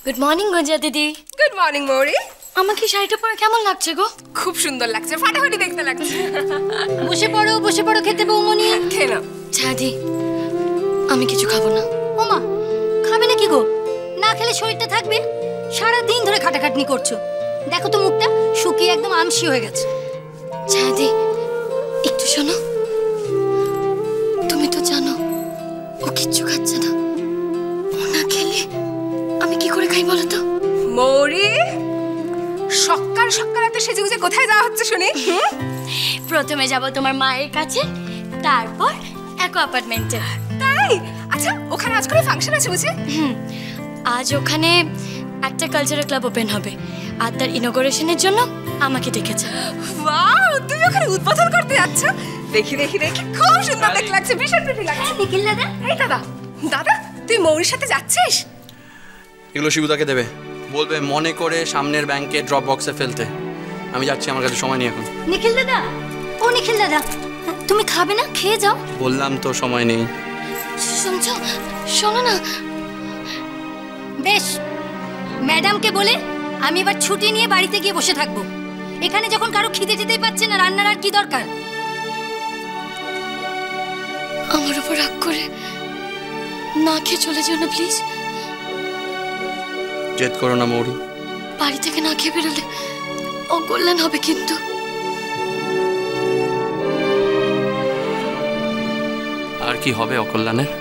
Good morning গঞ্জা দিদি। Good morning মৌরি। আমাকে শাড়িটা পরে কেমন লাগছে গো? খুব সুন্দর লাগছে, ফাটাফাটি দেখতে লাগছে। বসে পড়ো খেতে বৌমনি। খেয়ে নাও। ছাদি, আমি কিছু খাবো না। ওমা, খাবে না কি গো? না খেলে শরীরটা থাকবে? সারা দিন ধরে খাটাখাটনি করছো, দেখো তো মুখটা শুকিয়ে একদম আমসি হয়ে গেছে। ছাদি, একটু শোনো। তুমি তো জানো ও কিচ্ছু খাচ্ছে না। ও না খেলে আমি কি করে খাই বলো তো? মৌরি, সকাল সকাল এত সেজেগুজে কোথায় যাওয়া হচ্ছে শুনি? প্রথমে যাব তোমার মায়ের কাছে, তারপর একো অ্যাপার্টমেন্টে। তাই? আচ্ছা, ওখানে আজ করে ফাংশন আছে বুঝি? আজ ওখানে একটা কালচারাল ক্লাব ওপেন হবে, আর তার ইনোগ্রেশনের জন্য আমাকে ডেকেছে। ওয়াও, তুমি ওখানে উদ্বোধন করতে যাচ্ছ? দেখি দেখি দেখি, খুব সুন্দর দেখতে লাগছে, ভীষণ প্রিটি লাগছে। নিখিল দাদা, এই দাদা, দাদা তুই মৌরির সাথে যাচ্ছিস? এগুলো শিবুদাকে দেবে, বলবে মনে করে সামনের ব্যাংকে ড্রপ বক্সে ফেলতে। আমি যাচ্ছি, আমার কাছে সময় নেই এখন। নিখিল দাদা, ও নিখিল দাদা, তুমি খাবে না? খেয়ে যাও। বললাম তো সময় নেই। শুনছো? শোনো না। বেশ, ম্যাডামকে বলে আমি এবার ছুটি নিয়ে বাড়িতে গিয়ে বসে থাকবো। এখানে যখন কারো খিদে টিদেই পাচ্ছে না, রান্নার আর কি দরকার? আমার উপর রাগ করে না খেয়ে চলে যেও না প্লিজ। জেদ করো না মৌরি। বাড়ি থেকে না খেয়ে বেরোলে অকল্যাণ হবে কিন্তু। আর কি হবে অকল্যাণের?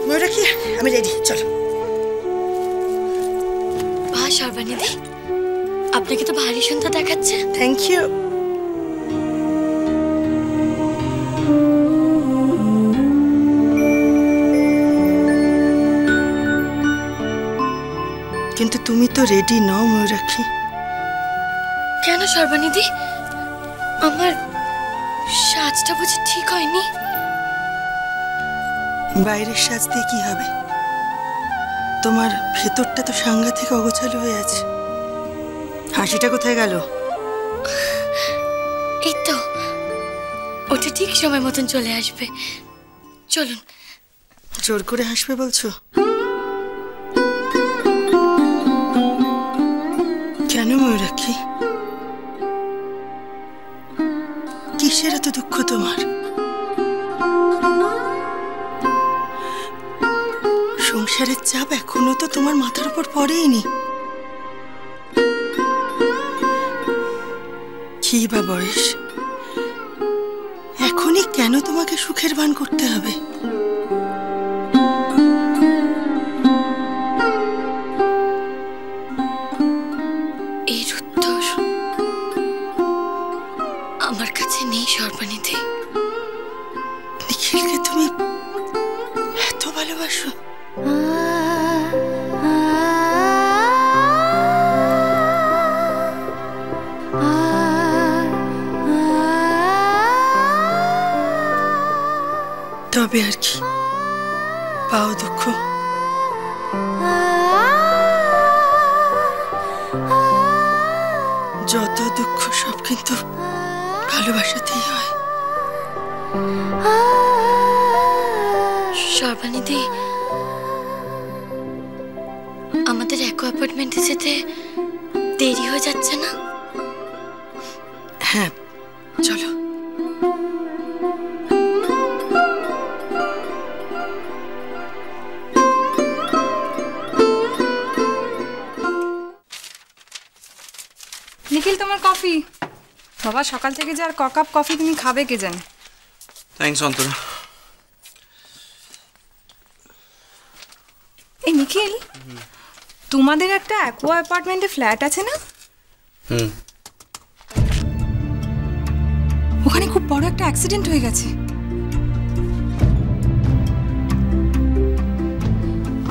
ময়ূরাক্ষী, আমি রেডি, চলো। বা সর্বানিধি, আপনাকে তো ভারী সুন্দর দেখাচ্ছে। Thank you. কিন্তু তুমি তো রেডি নও ময়ূরাক্ষী। কেন সর্বানিধি? আমার সাজটা বুঝি ঠিক হয়নি? বাইরের সাজ দিয়ে কি হবে? তোমার ভেতরটা তো সাংঘাতিক অগোছালো হয়ে আছে। হাসিটা কোথায় গেল? এই তো, ওটা ঠিক সময় মতন চলে আসবে। চলুন। জোর করে হাসবে বলছো? কেন ময়ূরাক্ষী? কিসের এত দুঃখ তোমার? সংসারের চাপ এখনো তো তোমার মাথার উপর পড়েইনি। কি বা বয়স, এখনই কেন তোমাকে সুখের ভান করতে হবে? এর উত্তর আমার কাছে নেই সর্বানিধি। নিখিলকে তুমি এত ভালোবাসো? তবে আর কি, পাও দুঃখ। যত দুঃখ সব কিন্তু ভালোবাসাতেই হয়। সর্বানিধি, আমাদের একো অ্যাপার্টমেন্টে যেতে দেরি হয়ে যাচ্ছে না? হ্যাঁ, চলো। নিখিল, তোমার কফি। বাবা, সকাল থেকে যে আর ক কাপ কফি তুমি খাবে কে জানে। থ্যাঙ্কস অন্তরা। এই নিখিল, তোমাদের একটা অ্যাকোয়া অ্যাপার্টমেন্টে ফ্ল্যাট আছে না? ওখানে খুব বড় একটা অ্যাক্সিডেন্ট হয়ে গেছে।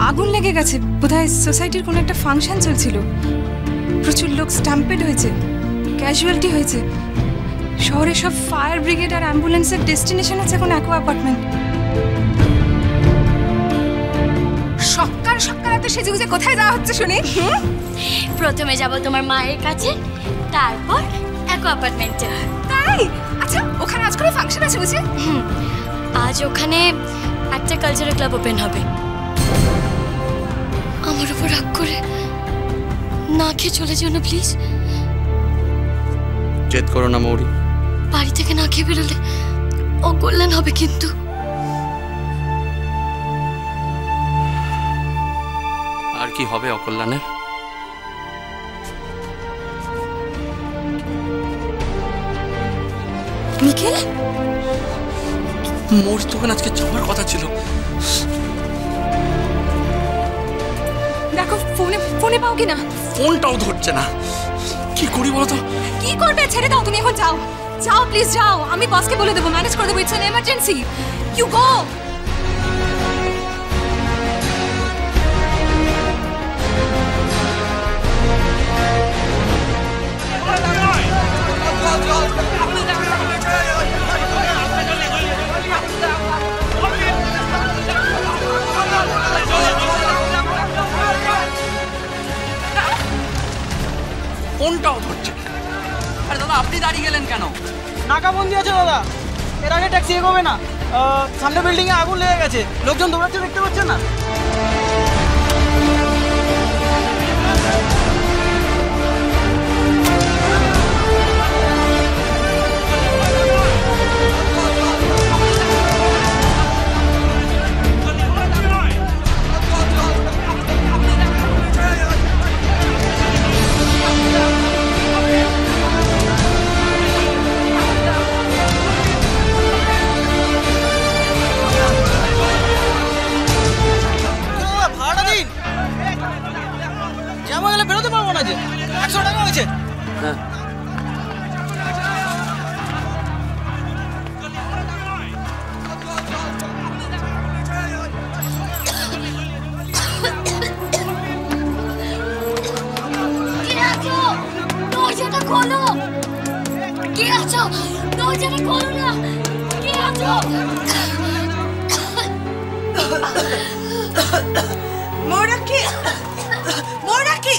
আগুন লেগে গেছে, বোধহয় সোসাইটির কোনো একটা ফাংশন চলছিল। প্রচুর লোক স্ট্যাম্পেড হয়েছে, ক্যাজুয়ালিটি হয়েছে। শহরে সব ফায়ার ব্রিগেড আর অ্যাম্বুলেন্সের ডেস্টিনেশন আছে এখন অ্যাকোয়া অ্যাপার্টমেন্ট। সকাল সকাল এত সেজেগুজে কোথায় যাওয়া হচ্ছে শুনি? প্রথমে যাব তোমার মায়ের কাছে, তারপর এক অ্যাপার্টমেন্টে। তাই? আচ্ছা, ওখানে আজ কোনো ফাংশন আছে বুঝি? আজ ওখানে একটা কালচারাল ক্লাব ওপেন হবে। আমার উপর রাগ করে না খেয়ে চলে যেও না প্লিজ। জেদ করো না মৌরি। বাড়ি থেকে না খেয়ে বেরোলে অকল্যাণ হবে কিন্তু। আর কি হবে অকল্যাণের? নিখিল, মোর দোকান আজকে যাওয়ার কথা ছিল। দেখো ফোনে পাও কিনা। ফোনটাও ধরছে না, কি করি বলো তো? কি করবে? ছেড়ে দাও, তুমি এখন যাও যাও প্লিজ যাও। আমি বসকে বলে দেবো, ম্যানেজ করে দেবো। It's an emergency, you go. ফোনটাও ধরছে। আরে দাদা, আপনি দাঁড়িয়ে গেলেন কেন? নাকাবন্দি আছে দাদা, এর আগে ট্যাক্সি এগোবে না। সামনে বিল্ডিংয়ে আগুন লেগে গেছে, লোকজন দৌড়াচ্ছে, দেখতে পাচ্ছেন না? বেরোতে পারবো না যে, 100 টাকা হয়েছে। হ্যাঁ, দরজাটা খোলো। কে আছো? দরজাটা খোলো না। কে আছো? মৌরাকি, মৌরাকি।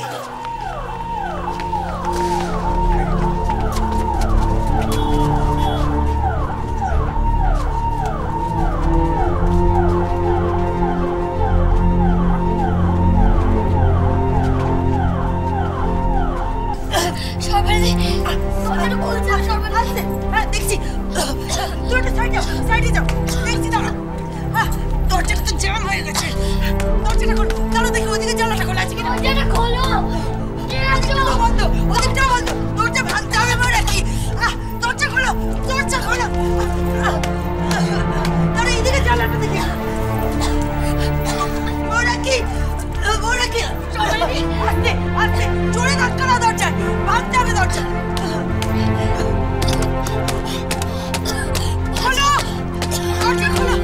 সর্বাণী, দরজাটা খোলো। সর্বাণী, হ্যাঁ দেখছি, তুই একটা সাইডে যাও, দেখছি দাঁড়া। দরজাটা তো জ্যাম হয়ে গেছে। দরজাটা খোলো, দাঁড়া দেখি ওদিকে জানলাটা খোলা আছে কিনা। দরজাটা খোলো। কে আছো? বন্ধ, ওদিকটা বন্ধ। দরজা ভাঙতে হবে মৌরাকি। দরজা খোলো, দরজা খোলো। দাঁড়া এদিকে জানলাটা দেখি। মৌরাকি, মৌরাকি। সর্বাণী, আস্তে আস্তে, জোরে ধাক্কা না দরজায়, ভাঙতে হবে দরজা। খোলো, দরজা খোলো।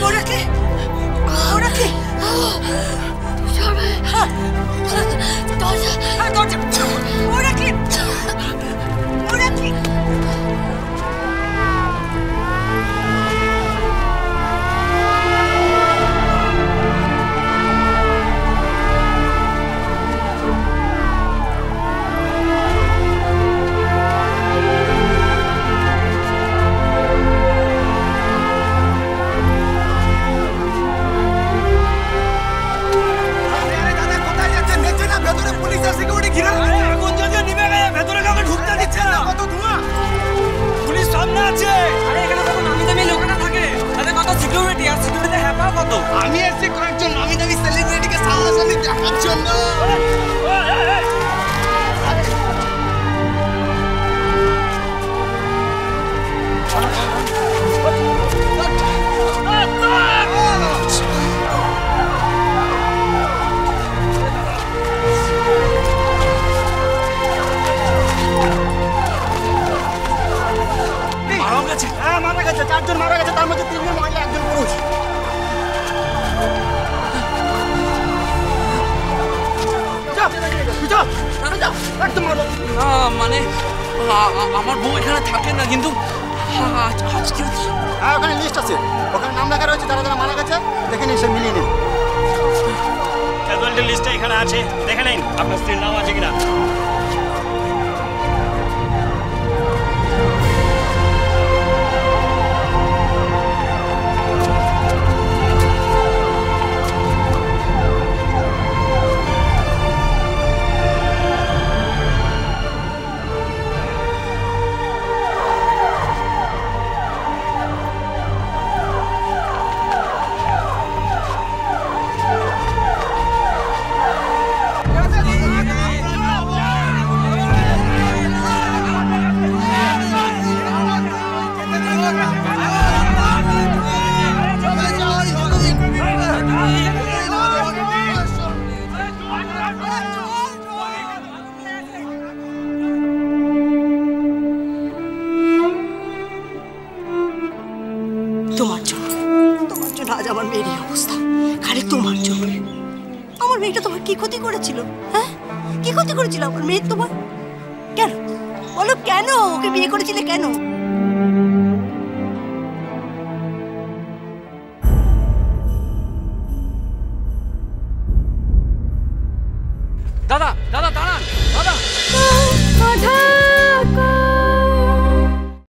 মৌরাকি, মৌরাকি। সর্বাণী, দরজা। দরজা, মৌরাকি, মৌরাকি। আমি এসেছি কয়েকজন নামি দামি সেলিব্রিটিকে সামনাসামনি দেখার জন্য। হ্যাঁ, মারা গেছে, 4 জন মারা গেছে, তার মধ্যে 3 জন মহিলা, 1 জন পুরুষ। মানে আমার বউ এখানে থাকে না, কিন্তু হ্যাঁ ওখানে লিস্ট আছে, ওখানে নাম লেখা রয়েছে যারা যারা মারা গেছে, দেখে নিন সে মিলিয়ে নিন। ক্যাজুয়ালিটি লিস্টে এখানে আছে, দেখে নিন আপনার স্ত্রীর নাম আছে কিনা। তোমার জন্য আজ আমার মেয়ের এই অবস্থা, খালি তোমার জন্য। আমার মেয়েটা তোমার কি ক্ষতি করেছিল? হ্যাঁ, কি ক্ষতি করেছিল আমার মেয়ে তোমার? কেন বলো, কেন ওকে বিয়ে করেছিলে কেন? দাদা দাদা দাঁড়ান দাদা। কথা